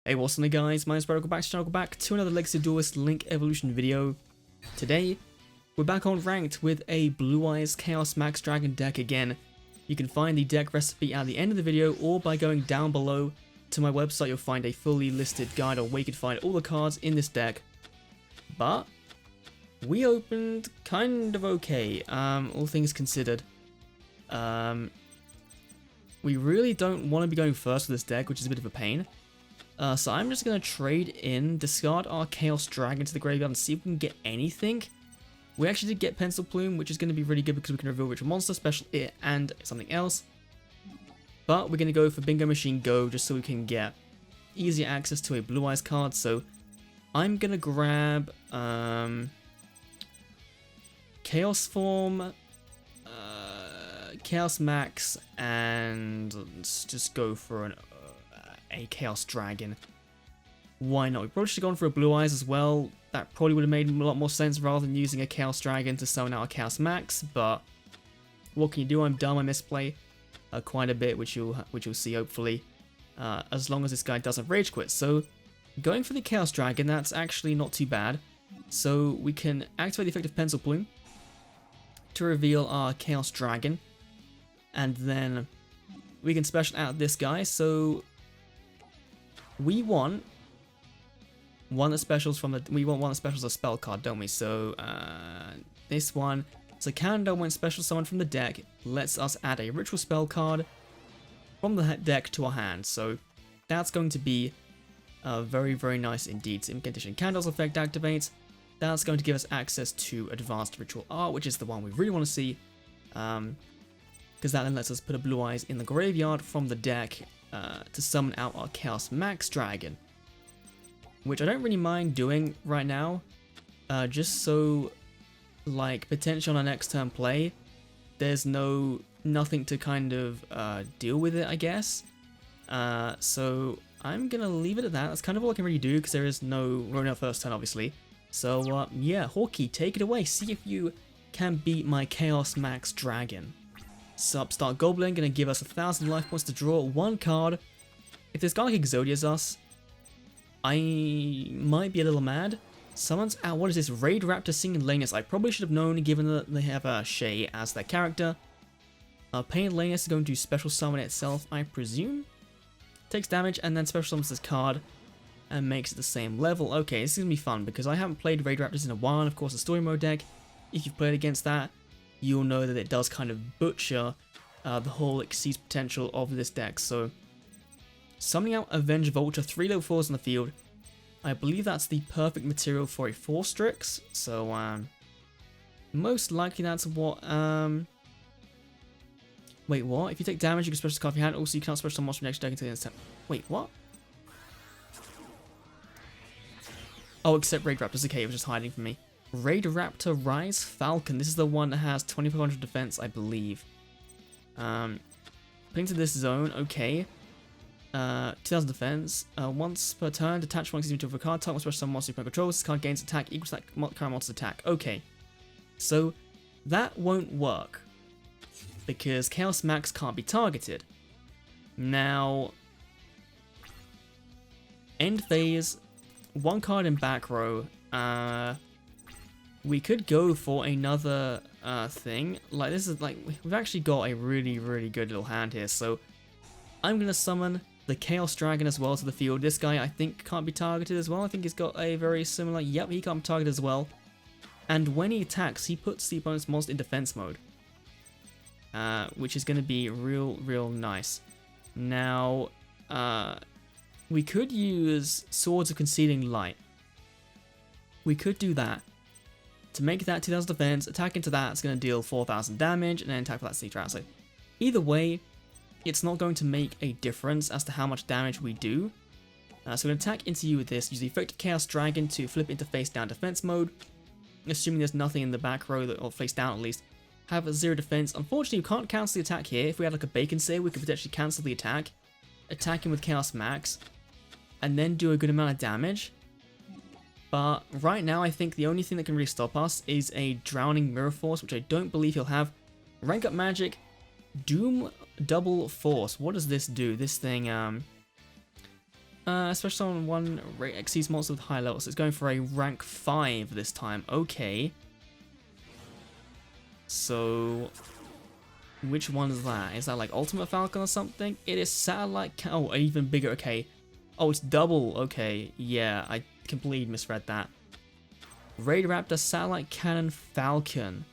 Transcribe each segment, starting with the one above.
Hey, what's up guys, my name is Brad, welcome back to the channel, welcome back to another Legacy Duelist Link Evolution video. Today, we're back on Ranked with a Blue Eyes Chaos Max Dragon deck again. You can find the deck recipe at the end of the video, or by going down below to my website you'll find a fully listed guide on where you can find all the cards in this deck. But, we opened kind of okay, all things considered. We really don't want to be going first with this deck, which is a bit of a pain. So I'm just going to trade in, discard our Chaos Dragon to the graveyard and see if we can get anything. We actually did get Pencil Plume, which is going to be really good because we can reveal Ritual Monster, Special It, and something else. But we're going to go for Bingo Machine Go just so we can get easier access to a Blue Eyes card. So I'm going to grab Chaos Form, Chaos Max, and let's just go for a Chaos Dragon. Why not? We probably should have gone for a Blue Eyes as well. That probably would have made a lot more sense rather than using a Chaos Dragon to summon out a Chaos Max, but what can you do? I'm dumb, I misplay quite a bit, which you'll see hopefully, as long as this guy doesn't Rage Quit. So going for the Chaos Dragon, that's actually not too bad. So we can activate the effect of Pencil Plume to reveal our Chaos Dragon, and then we can special out this guy. So we want one that specials from a spell card, don't we? So this one, so Candle, when special summon from the deck, lets us add a ritual spell card from the deck to our hand. So that's going to be very, very nice indeed. So Incantation Candle's effect activates. That's going to give us access to Advanced Ritual Art, which is the one we really want to see, because that then lets us put a Blue Eyes in the graveyard from the deck to summon out our Chaos Max Dragon, which I don't really mind doing right now, just so, like, potentially on our next turn play, there's nothing to kind of deal with it, I guess. So I'm gonna leave it at that. That's kind of all I can really do because there is no Rona first turn, obviously. So yeah, Hawkeye, take it away. See if you can beat my Chaos Max Dragon. Substart Goblin, gonna give us 1,000 life points to draw one card. If this guy like Exodia's us, I might be a little mad. Summons out, what is this? Raidraptor Singing Lanus. I probably should have known given that they have Shay as their character. Painted Lanus is going to special summon itself, I presume. Takes damage and then special summons this card and makes it the same level. Okay, this is gonna be fun because I haven't played Raidraptors in a while, and of course the story mode deck, if you've played against that, you'll know that it does kind of butcher the whole Exceeds potential of this deck. So, summoning out Avenge Vulture, 3 level 4s on the field. I believe that's the perfect material for a 4 Strix. So, most likely that's what. Wait, what? If you take damage, you can special card from your hand. Also, you cannot special summon monster from next deck until the end of turn. Wait, what? Oh, except Raidraptor's okay, it was just hiding from me. Raidraptor Rise Falcon. This is the one that has 2500 defense, I believe. Putting to this zone, okay. 2000 defense. Once per turn, detach one into a card type, special summon monster you control. This card gains attack equal to that current monster's attack. Okay. So, that won't work, because Chaos Max can't be targeted. Now, end phase, one card in back row. We could go for another thing. Like, this is like, we've actually got a really, really good little hand here. So I'm gonna summon the Chaos Dragon as well to the field. This guy I think can't be targeted as well. I think he's got a very similar, yep, he can't be targeted as well. And when he attacks, he puts the opponent's monster in defense mode, which is gonna be real nice. Now, we could use Swords of Concealing Light. We could do that. To make that 2000 defense, attack into that, it's going to deal 4000 damage, and then attack for that C-Trap. So, either way, it's not going to make a difference as to how much damage we do. So we're going to attack into you with this, use the effect of Chaos Dragon to flip into face down defense mode. Assuming there's nothing in the back row, or face down at least. Have a 0 defense. Unfortunately, you can't cancel the attack here. If we had like a Bacon Save, we could potentially cancel the attack, attack him with Chaos Max, and then do a good amount of damage. But right now, I think the only thing that can really stop us is a Drowning Mirror Force, which I don't believe he'll have. Rank up magic, Doom Double Force. What does this do? This thing, Especially on one rate exceeds monsters with high levels. So it's going for a rank 5 this time. Okay. So, which one is that? Is that like Ultimate Falcon or something? It is Satellite oh, even bigger. Okay. Oh, it's double. Okay. Yeah, I completely misread that. Raidraptor Satellite Cannon Falcon.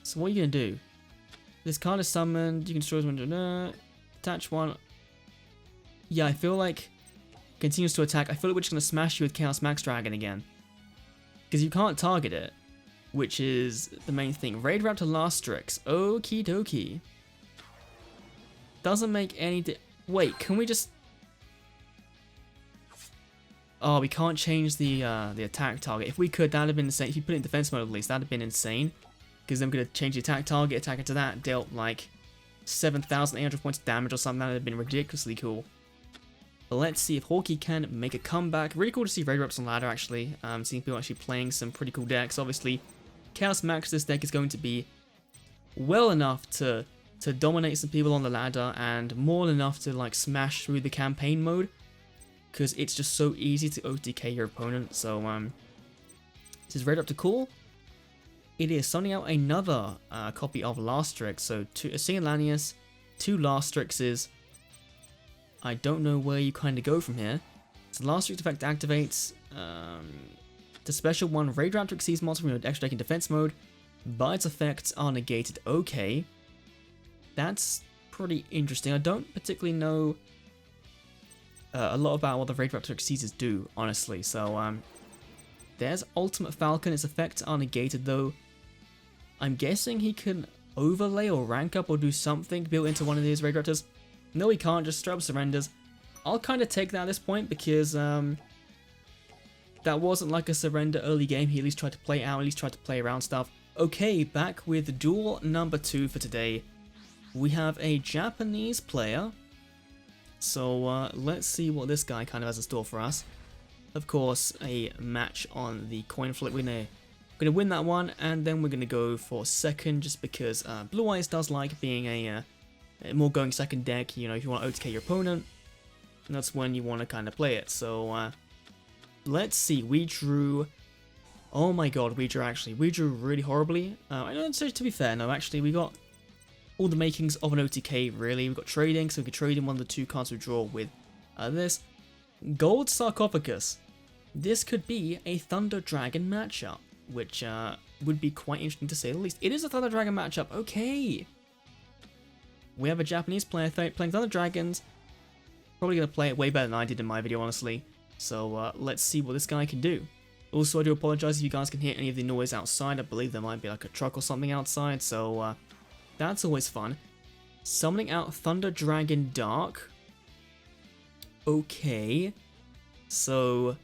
So what are you gonna do? This card is summoned. You can destroy one. Attach one. Yeah, I feel like continues to attack. I feel like we're just gonna smash you with Chaos Max Dragon again, because you can't target it, which is the main thing. Raidraptor Lastrix. Okie dokie. Doesn't make any. Wait, can we just? Oh, we can't change the attack target. If we could, that'd have been insane. If you put it in defense mode at least, that'd have been insane. Because then we're gonna change the attack target, attack into that, dealt like 7,800 points of damage or something. That'd have been ridiculously cool. But let's see if Hawkeye can make a comeback. Really cool to see Raidraptor on ladder actually. Seeing people actually playing some pretty cool decks. Obviously, Chaos Max this deck is going to be well enough to dominate some people on the ladder and more than enough to like smash through the campaign mode. Because it's just so easy to OTK your opponent. So, this is Raidraptor cool. It is sending out another copy of Lastrix. So, a Singulanius, 2 Lastrixes. I don't know where you kind of go from here. So, Lastrix effect activates. The special one, Raidraptor exceeds monster from your extra deck in defense mode, but its effects are negated. Okay. That's pretty interesting. I don't particularly know a lot about what the Raidraptor exceeds do, honestly. So, there's Ultimate Falcon. Its effects are negated, though. I'm guessing he can overlay or rank up or do something built into one of these Raidraptors. No, he can't. Just straight up surrenders. I'll kind of take that at this point because that wasn't like a surrender early game. He at least tried to play out, at least tried to play around stuff. Okay, back with duel number 2 for today. We have a Japanese player. So let's see what this guy kind of has in store for us. Of course, a match on the coin flip. We're gonna win that one, and then we're gonna go for second, just because Blue Eyes does like being a more going second deck. You know, if you want to OTK your opponent, that's when you want to kind of play it. So let's see. We drew. Oh my god, we drew really horribly. I don't say to be fair. No, actually, we got all the makings of an OTK, really. We've got trading, so we could trade in one of the 2 cards we draw with this. Gold Sarcophagus. This could be a Thunder Dragon matchup, which would be quite interesting to say the least. It is a Thunder Dragon matchup, okay. We have a Japanese player playing Thunder Dragons. Probably going to play it way better than I did in my video, honestly. So let's see what this guy can do. Also, I do apologize if you guys can hear any of the noise outside. I believe there might be like a truck or something outside, so that's always fun. Summoning out Thunder Dragon Dark. Okay. So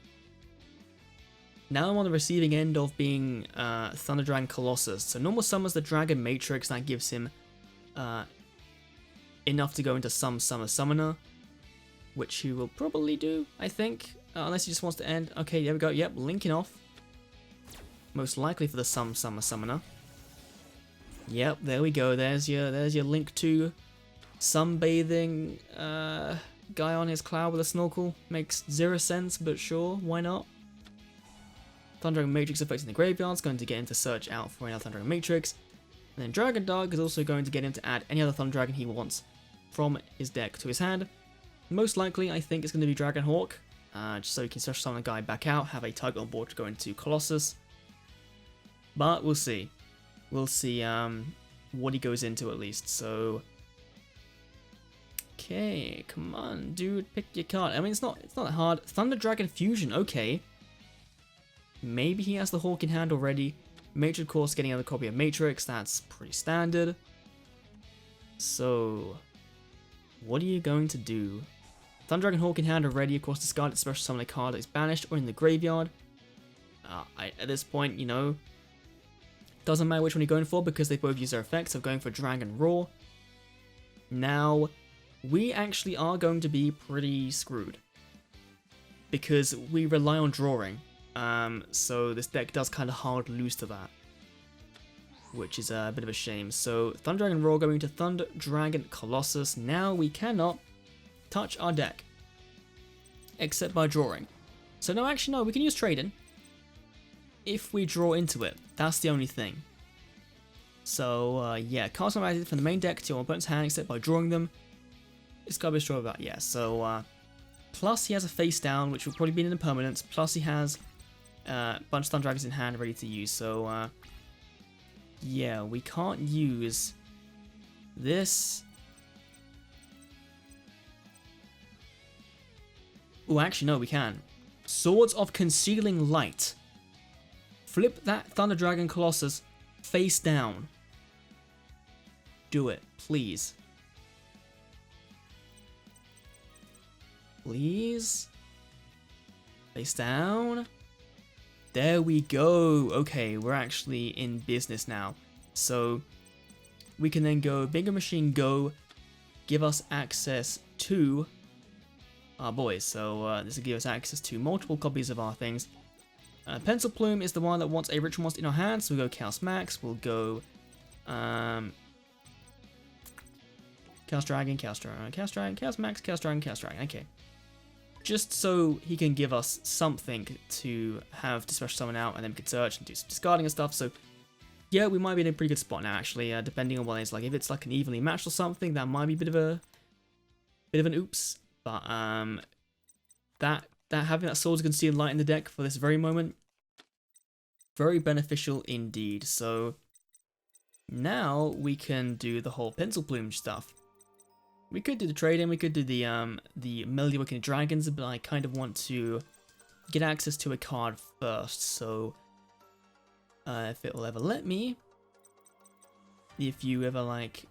now I'm on the receiving end of being Thunder Dragon Colossus. So normal summons the Dragon Matrix. That gives him enough to go into some Summoner, which he will probably do, I think. Unless he just wants to end. Okay, there we go. Yep, linking off. Most likely for the Summoner. Yep, there we go. There's your link to sunbathing guy on his cloud with a snorkel. Makes 0 sense, but sure, why not? Thunder Dragon Matrix effects in the graveyard is going to get him to search out for another Thunder Dragon Matrix. And then Dragon Dark is also going to get him to add any other Thunder Dragon he wants from his deck to his hand. Most likely, I think it's going to be Dragon Hawk, just so he can special summon a guy back out, have a target on board to go into Colossus. But we'll see. We'll see what he goes into at least. So, okay, come on, dude, pick your card. I mean, it's not that hard. Thunder Dragon Fusion, okay. Maybe he has the Hawk in hand already. Matrix, of course, getting another copy of Matrix. That's pretty standard. So, what are you going to do? Thunder Dragon Hawk in hand already. Of course, discard it, special summon a card that is banished or in the graveyard. At this point, you know, doesn't matter which one you're going for because they both use their effects. So, going for Dragon Roar. Now, we actually are going to be pretty screwed because we rely on drawing. So this deck does kind of hard lose to that. which is a bit of a shame. So Thunder Dragon Roar going to Thunder Dragon Colossus. Now we cannot touch our deck except by drawing. So no, actually no, we can use Trade-in if we draw into it. That's the only thing. So yeah, cards are added from the main deck to your opponent's hand except by drawing them. It's gotta be sure about, yeah. So plus he has a face down, which will probably be in the permanence. Plus he has a bunch of Thunder Dragons in hand ready to use. So yeah, we can't use this. Oh, actually no, we can. Swords of Concealing Light. Flip that Thunder Dragon Colossus face down. Do it, please. Please. Face down. There we go. Okay, we're actually in business now. So we can then go Bigger Machine Go, give us access to our boys. So this will give us access to multiple copies of our things. Pencil Plume is the one that wants a ritual monster in our hands, so we'll go Chaos Max, we'll go Chaos Dragon, Chaos Dragon, Chaos Dragon, Chaos Max, Chaos Dragon, Chaos Dragon, okay. Just so he can give us something to have to special summon out, and then we can search and do some discarding and stuff, so yeah, we might be in a pretty good spot now actually, depending on what it's like. If it's like an evenly matched or something, that might be a bit of an oops, but that having that Swords of Concealed Light in the deck for this very moment, very beneficial indeed. So now we can do the whole Pencil Plume stuff. We could do the trade-in, we could do the Melody Awakening Dragons, but I kind of want to get access to a card first, so if it will ever let me, if you ever like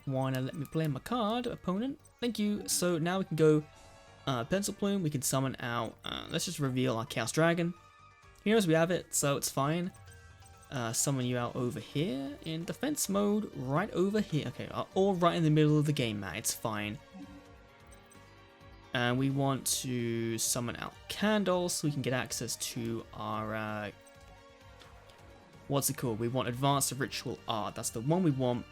wanna let me play my card, opponent, thank you. So now we can go Pencil Plume, we can summon out, let's just reveal our Chaos Dragon. Here as we have it, so it's fine. Summon you out over here in defense mode, right over here. Okay, all right in the middle of the game, Matt, it's fine. And we want to summon out Candle so we can get access to our, what's it called? We want Advanced Ritual Art, that's the one we want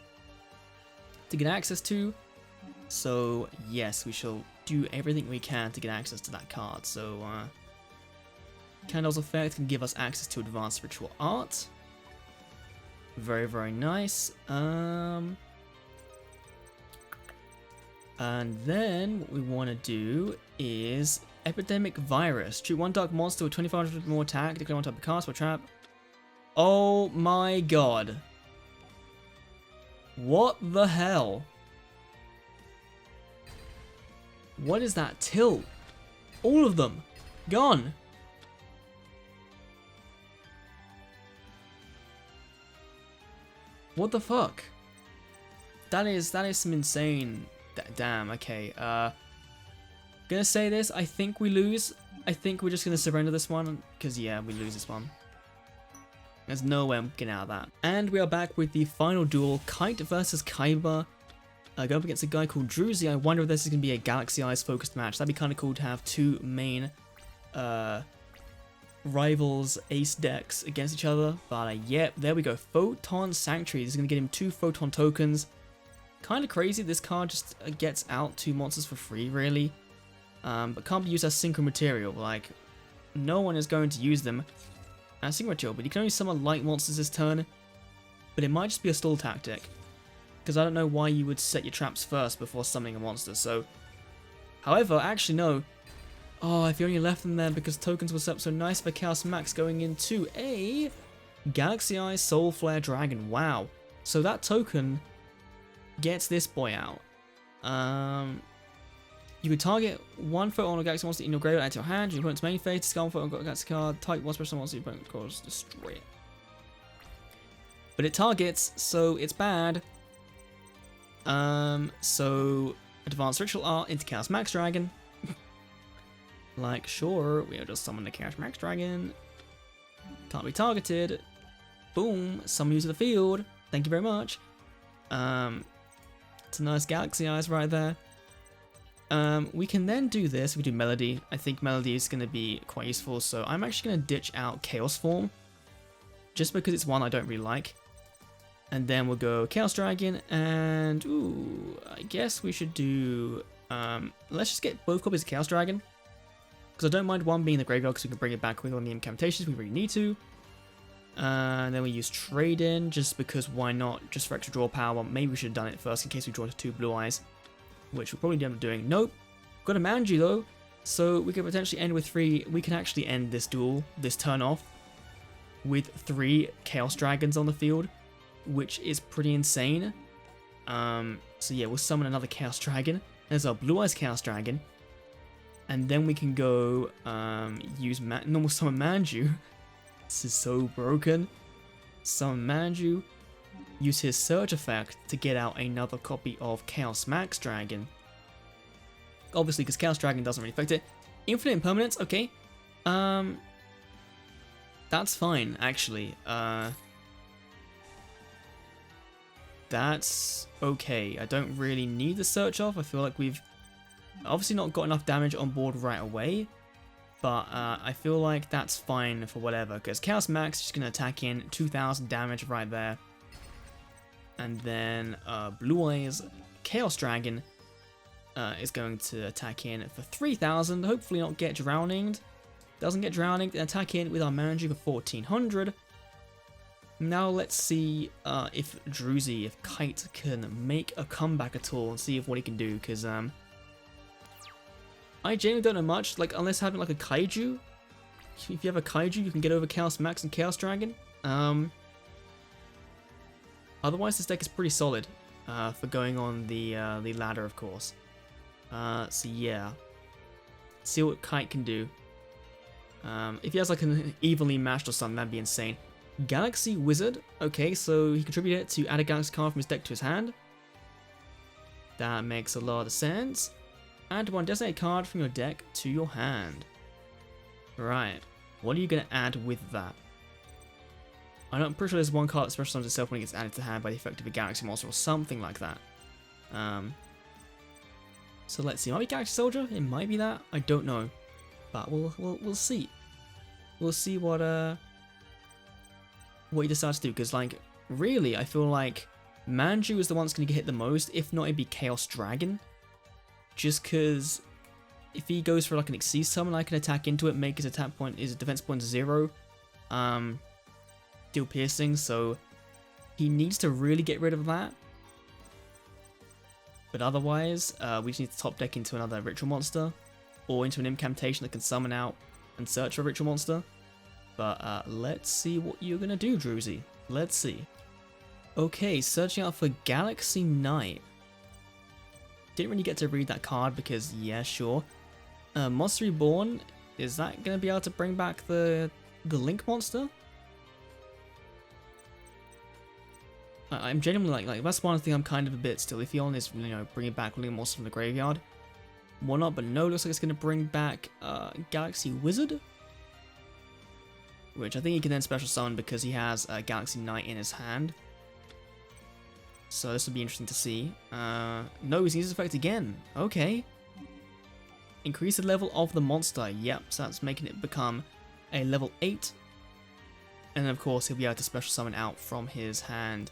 to get access to. So yes, we shall do everything we can to get access to that card. So Candle's effect can give us access to Advanced Ritual Art. Very, very nice. And then what we want to do is Epidemic Virus. Treat one dark monster with 2500 more attack. Declare one type of cast or trap. Oh my god. What the hell? What is that tilt? All of them. Gone. What the fuck? That is some insane. Damn. Okay. Gonna say this. I think we lose. I think we're just gonna surrender this one because yeah, we lose this one. There's no way I'm getting out of that. And we are back with the final duel: Kite versus Kaiba. Going up against a guy called Druzy. I wonder if this is gonna be a Galaxy Eyes focused match. That'd be kind of cool to have two main rivals ace decks against each other, but yep, there we go. Photon Sanctuary. This is going to get him 2 photon tokens. Kind of crazy, this card just gets out 2 monsters for free, really, but can't be used as synchro material. Like, no one is going to use them as synchro material, but you can only summon light monsters this turn, but it might just be a stall tactic, because I don't know why you would set your traps first before summoning a monster. So however, actually no. Oh, if you only left them there because tokens were set up so nice for Chaos Max going into a Galaxy Eye Soul Flare Dragon. Wow. So that token gets this boy out. You can target one photon or Galaxy monster in your graveyard, add to your hand. Your opponent's main phase, discard one photon or Galaxy card, type one special monster, your opponent calls, destroy it. But it targets, so it's bad. So Advanced Ritual Art into Chaos Max Dragon. Like, sure, we'll just summon the Chaos Max Dragon. Can't be targeted. Boom, summon you to the field. Thank you very much. It's a nice Galaxy Eyes right there. We can then do this. We do Melody. I think Melody is going to be quite useful, so I'm actually going to ditch out Chaos Form. just because it's one I don't really like. And then we'll go Chaos Dragon, and ooh, I guess we should do, let's just get both copies of Chaos Dragon, because I don't mind one being in the graveyard, because we can bring it back with one of the incantations if we really need to. And then we use Trade In, just because why not, just for extra draw power. Maybe we should have done it first in case we draw to 2 blue eyes, which we'll probably end up doing. Nope, got a Manju though, so we could potentially end with 3, we can actually end this duel, this turn off, with 3 Chaos Dragons on the field, which is pretty insane. So yeah, we'll summon another Chaos Dragon. There's our Blue Eyes Chaos Dragon. And then we can go use normal summon Manju. This is so broken. Summon Manju. Use his Surge effect to get out another copy of Chaos Max Dragon. Obviously, because Chaos Dragon doesn't really affect it. Infinite Impermanence, okay. That's fine, actually. That's okay. I don't really need the search off. I feel like we've obviously not got enough damage on board right away, but I feel like that's fine for whatever, because Chaos Max is just going to attack in 2,000 damage right there. And then Blue Eyes Chaos Dragon is going to attack in for 3,000, hopefully not get drowning. Doesn't get drowning, then attack in with our Manju for 1,400. Now let's see if Druzy, if Kite can make a comeback at all and see if what he can do, because I genuinely don't know much, like unless having like a Kaiju. If you have a Kaiju, you can get over Chaos Max and Chaos Dragon. Otherwise, this deck is pretty solid for going on the ladder, of course. So yeah, see what Kite can do. If he has like an evenly matched or something, that'd be insane. Galaxy Wizard. Okay, so he contributed to add a Galaxy card from his deck to his hand. That makes a lot of sense. Add 1 designated card from your deck to your hand. Right. What are you going to add with that? I'm pretty sure there's one card that special summons itself when it gets added to hand by the effect of a Galaxy monster or something like that. So let's see. Might be Galaxy Soldier. It might be that. I don't know. But we'll see. We'll see what he decides to do, because like really I feel like Manju is the one that's going to get hit the most. If not, it'd be Chaos Dragon, just because if he goes for like an Xyz summon, I can attack into it, make his attack point, his defense point 0, deal piercing, so he needs to really get rid of that. But otherwise we just need to top deck into another ritual monster or into an incantation that can summon out and search for a ritual monster. But let's see what you're going to do, Druzy. Let's see. Okay, searching out for Galaxy Knight. Didn't really get to read that card because, yeah, sure. Monster Reborn, is that going to be able to bring back the Link monster? I'm genuinely like that's one thing I'm kind of a bit still iffy on, is, you know, bringing back Link monster from the graveyard. Why not? But no, looks like it's going to bring back Galaxy Wizard, which I think he can then special summon because he has Galaxy Knight in his hand. So this will be interesting to see. No, he uses his effect again. Okay. Increase the level of the monster. Yep, so that's making it become a level 8. And then of course he'll be able to special summon out from his hand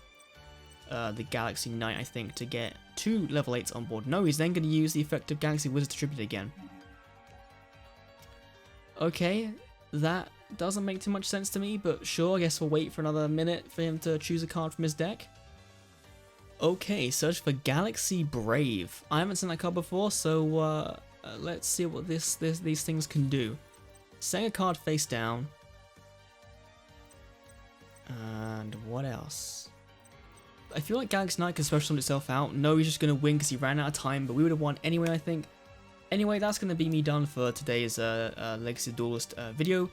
the Galaxy Knight, I think, to get 2 level 8s on board. No, he's then going to use the effect of Galaxy Wizard to tribute again. Okay, that doesn't make too much sense to me, but sure, I guess we'll wait for another minute for him to choose a card from his deck. Okay, search for Galaxy Brave. I haven't seen that card before, so let's see what these things can do. Setting a card face down. And what else? I feel like Galaxy Knight can special summon itself out. No, he's just going to win because he ran out of time, but we would have won anyway, I think. Anyway, that's going to be me done for today's Legacy Duelist video.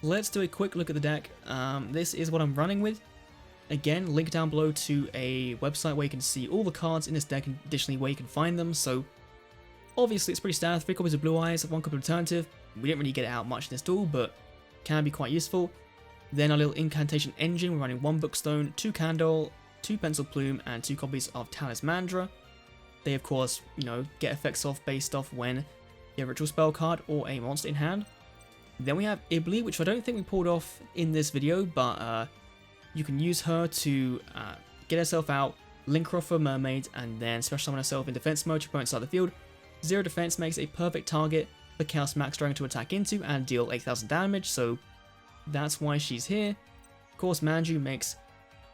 Let's do a quick look at the deck. This is what I'm running with. Again, link down below to a website where you can see all the cards in this deck and additionally where you can find them. So, obviously it's pretty standard. 3 copies of Blue Eyes, 1 copy of Alternative. We didn't really get it out much in this duel, but can be quite useful. Then our little incantation engine, we're running 1 Bookstone, 2 Candle, 2 Pencil Plume, and 2 copies of Talismandra. They, of course, you know, get effects off based off when you have a ritual spell card or a monster in hand. Then we have Ibli, which I don't think we pulled off in this video, but you can use her to get herself out, link her off her mermaid, and then special summon herself in defense mode to opponent side of the field. 0 defense makes a perfect target for Chaos Max Dragon to attack into and deal 8,000 damage, so that's why she's here. Of course, Manju makes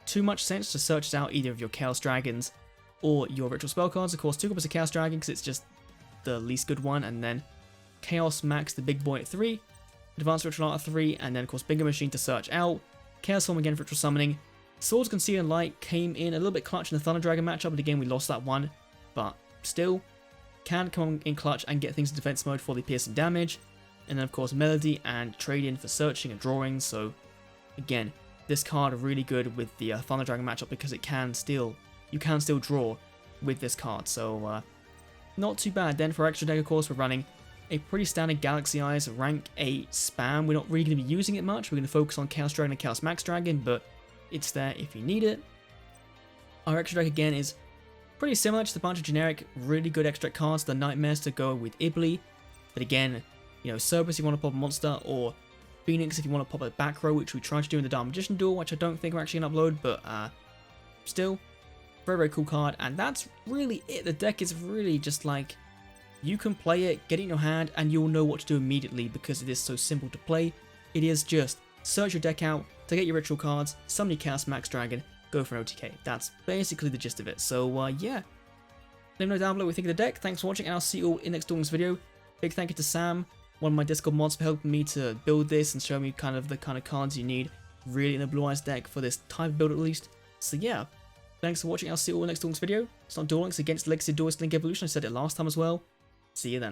too much sense to search out either of your Chaos Dragons or your Ritual Spell cards. Of course, 2 copies of Chaos Dragon because it's just the least good one, and then Chaos Max the big boy at 3, Advanced Ritual Art at 3, and then of course Bingo Machine to search out, Chaos Form again for Ritual Summoning. Swords Conceal and Light came in a little bit clutch in the Thunder Dragon matchup, but again we lost that one, but still can come in clutch and get things in defense mode for the piercing damage. And then of course Melody and Trade-In for searching and drawing, so again, this card really good with the Thunder Dragon matchup because you can still draw with this card, so not too bad. Then for extra deck, of course, we're running a pretty standard Galaxy Eyes rank 8 spam. We're not really going to be using it much. We're going to focus on Chaos Dragon and Chaos Max Dragon, but it's there if you need it. Our extra deck again is pretty similar, just a bunch of generic, really good extra deck cards. The Nightmares to go with Ibli, but again, you know, Cerberus if you want to pop a monster, or Phoenix if you want to pop a back row, which we tried to do in the Dark Magician duel, which I don't think we're actually going to upload, but still, very, very cool card. And that's really it. The deck is really just like, you can play it, get it in your hand, and you'll know what to do immediately because it is so simple to play. It is just search your deck out to get your ritual cards, summon your Chaos Max Dragon, go for an OTK. That's basically the gist of it. So yeah, let me know down below what you think of the deck. Thanks for watching, and I'll see you all in the next Duelist video. Big thank you to Sam, one of my Discord mods, for helping me to build this and show me kind of the kind of cards you need really in a Blue Eyes deck for this type of build at least. So yeah, thanks for watching. I'll see you all in the next Duelist video. It's not Duel Links against Legacy Duelist Link Evolution. I said it last time as well. See you then.